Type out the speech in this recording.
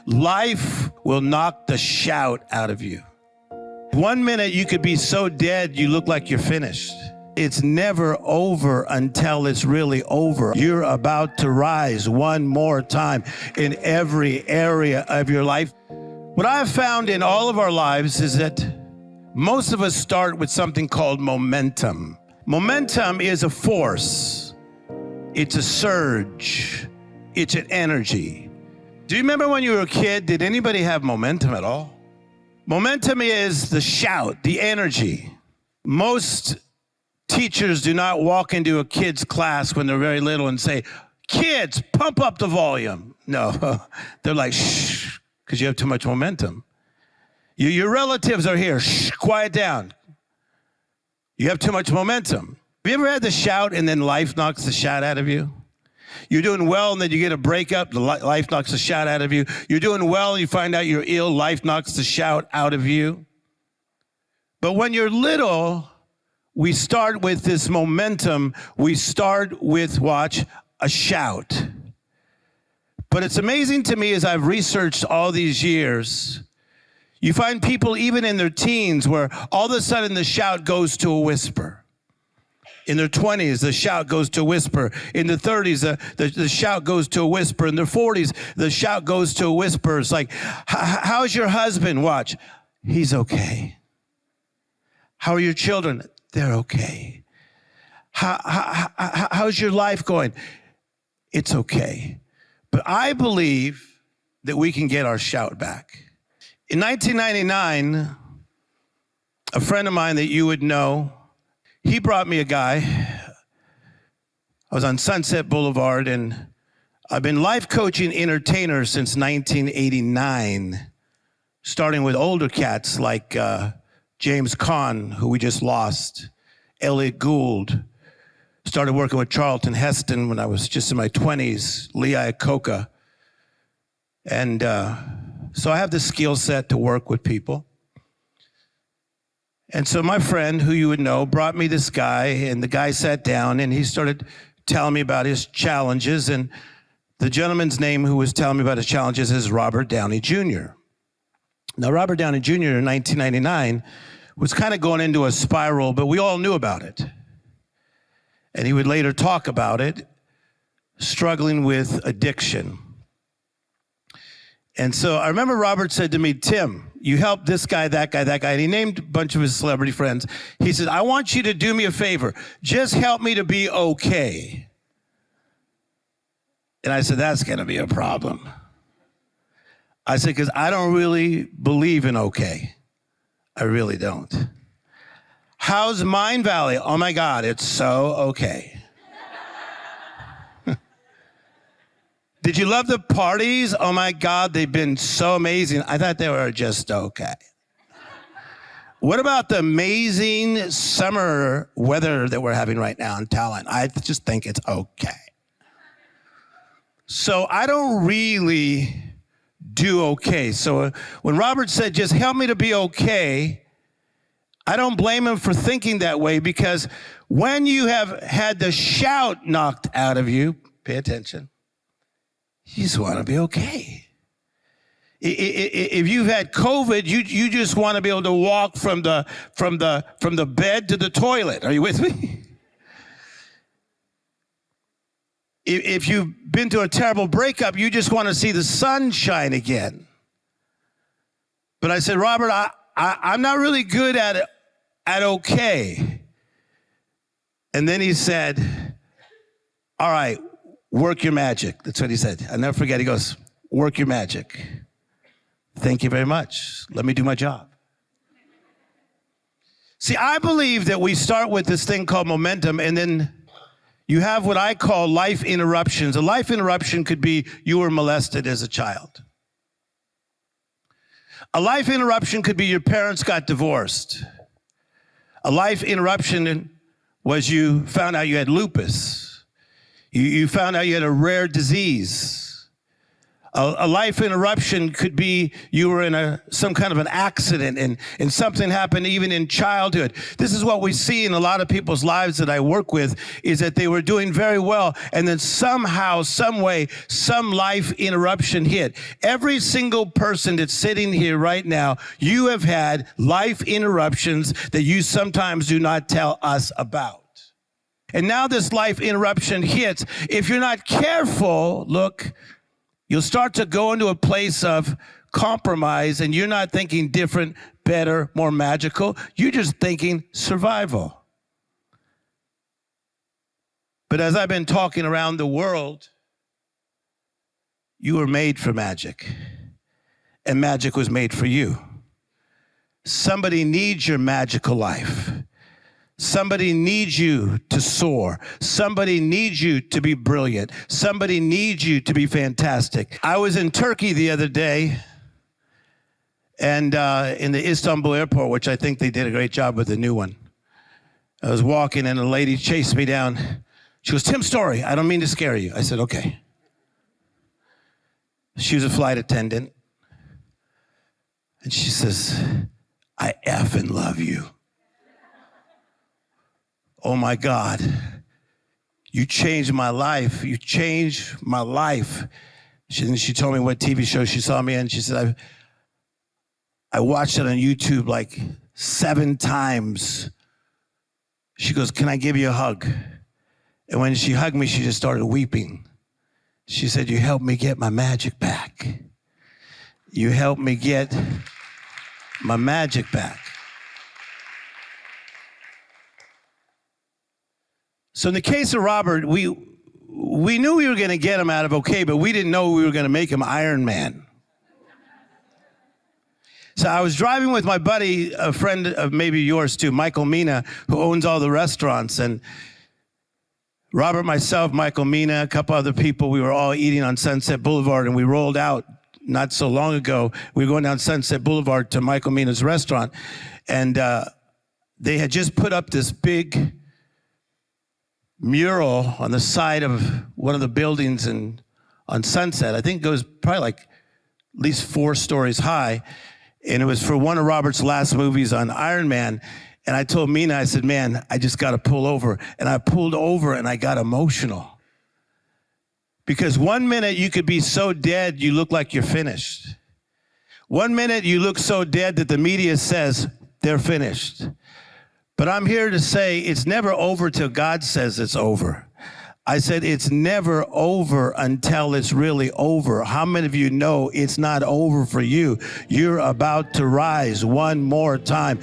Life will knock the shout out of you. 1 minute you could be so dead you look like you're finished. It's never over until it's really over. You're about to rise one more time in every area of your life. What I've found in all of our lives is that most of us start with something called momentum. Momentum is a force. It's a surge. It's an energy. Do you remember when you were a kid, did anybody have momentum at all? Momentum is the shout, the energy. Most teachers do not walk into a kid's class when they're very little and say, kids, pump up the volume. No, they're like, shh, because you have too much momentum. Your relatives are here, shh, quiet down. You have too much momentum. Have you ever had the shout and then life knocks the shout out of you? You're doing well and then you get a breakup, life knocks the shout out of you. You're doing well and you find out you're ill, life knocks the shout out of you. But when you're little, we start with this momentum. We start with, watch, a shout. But it's amazing to me as I've researched all these years, you find people even in their teens where all of a sudden the shout goes to a whisper. In their 20s, the shout goes to a whisper. In the 30s, the shout goes to a whisper. In their 40s, the shout goes to a whisper. It's like, how's your husband? Watch, he's okay. How are your children? They're okay. How's your life going? It's okay. But I believe that we can get our shout back. In 1999, a friend of mine that you would know, he brought me a guy. I was on Sunset Boulevard, and I've been life coaching entertainers since 1989, starting with older cats like James Caan, who we just lost, Elliot Gould. Started working with Charlton Heston when I was just in my 20s, Lee Iacocca. And so I have the skill set to work with people. And so my friend, who you would know, brought me this guy, and the guy sat down and he started telling me about his challenges. And the gentleman's name who was telling me about his challenges is Robert Downey Jr. Now, Robert Downey Jr. in 1999 was kind of going into a spiral, but we all knew about it. And he would later talk about it, struggling with addiction. And so I remember Robert said to me, Tim, you helped this guy, that guy, that guy. And he named a bunch of his celebrity friends. He said, I want you to do me a favor. Just help me to be okay. And I said, that's going to be a problem. I said, because I don't really believe in okay. I really don't. How's Mindvalley? Oh my God, it's so okay. Did you love the parties? Oh my God, they've been so amazing. I thought they were just okay. What about the amazing summer weather that we're having right now in Talent? I just think it's okay. So I don't really do okay. So when Robert said, just help me to be okay, I don't blame him for thinking that way, because when you have had the shout knocked out of you, pay attention, you just want to be okay. If you've had COVID, you just want to be able to walk from the bed to the toilet. Are you with me? If you've been to a terrible breakup, you just want to see the sun shine again. But I said, Robert, I'm not really good at okay. And then he said, all right, work your magic. That's what he said. I'll never forget. He goes, work your magic. Thank you very much. Let me do my job. See, I believe that we start with this thing called momentum, and then you have what I call life interruptions. A life interruption could be you were molested as a child. A life interruption could be your parents got divorced. A life interruption was you found out you had lupus. You found out you had a rare disease. A life interruption could be you were in some kind of an accident and something happened even in childhood. This is what we see in a lot of people's lives that I work with, is that they were doing very well, and then somehow, some way, some life interruption hit. Every single person that's sitting here right now, you have had life interruptions that you sometimes do not tell us about. And now this life interruption hits. If you're not careful, look, you'll start to go into a place of compromise, and you're not thinking different, better, more magical. You're just thinking survival. But as I've been talking around the world, you were made for magic, and magic was made for you. Somebody needs your magical life. Somebody needs you to soar. Somebody needs you to be brilliant. Somebody needs you to be fantastic. I was in Turkey the other day, and in the Istanbul airport, which I think they did a great job with the new one. I was walking, and a lady chased me down. She goes, "Tim Storey, I don't mean to scare you." I said, "Okay." She was a flight attendant, and she says, "I effing love you. Oh my God, you changed my life. You changed my life." She told me what TV show she saw me in. She said, I watched it on YouTube like 7 times. She goes, "Can I give you a hug?" And when she hugged me, she just started weeping. She said, "You helped me get my magic back. You helped me get my magic back." So in the case of Robert, we knew we were going to get him out of okay, but we didn't know we were going to make him Iron Man. So I was driving with my buddy, a friend of maybe yours too, Michael Mina, who owns all the restaurants. And Robert, myself, Michael Mina, a couple other people, we were all eating on Sunset Boulevard, and we rolled out not so long ago. We were going down Sunset Boulevard to Michael Mina's restaurant, and they had just put up this big mural on the side of one of the buildings on Sunset. I think it goes probably like at least 4 stories high. And it was for one of Robert's last movies on Iron Man. And I told Mina, I said, "Man, I just got to pull over." And I pulled over and I got emotional. Because 1 minute you could be so dead you look like you're finished. 1 minute you look so dead that the media says they're finished. But I'm here to say it's never over till God says it's over. I said it's never over until it's really over. How many of you know it's not over for you? You're about to rise one more time.